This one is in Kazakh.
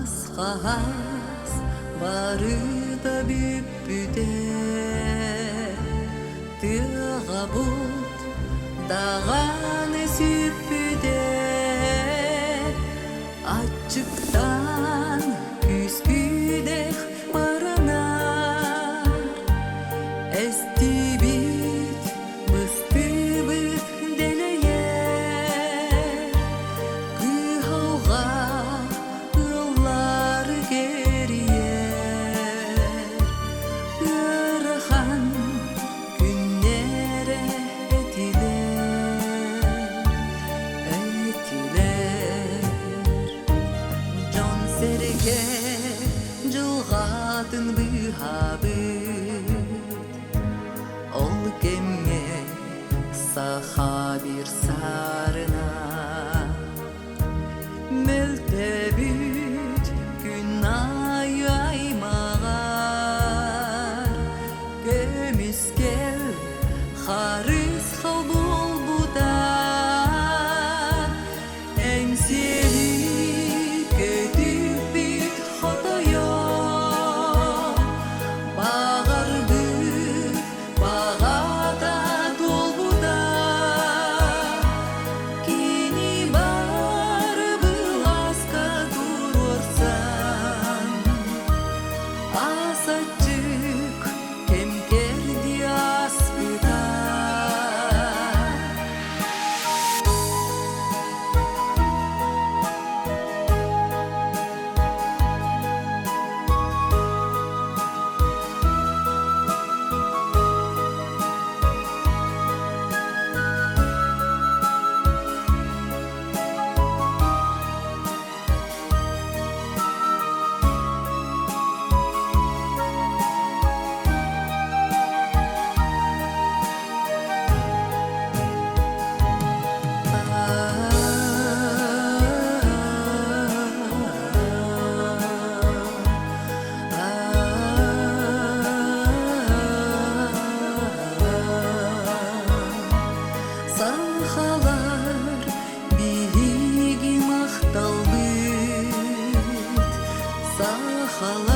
Асқас бары да бүппүде тыға бұт дағаны сүппүде ачыктан күспүдех баранар эстибит быстыбыт делее кыхауға ыллар керие ырхан күннере этилер жон серге жылғатын быхабыт ол кемге саха бир сарына мөлтөбүт күн айы аймагар көмүскел харыс хал болбуда эңсели көтүп бүт хотоё багарбыт багата толбуда кини бар быласка турурсан асачык кемкерди аспыта Сахалар бириги макталбыт сахалар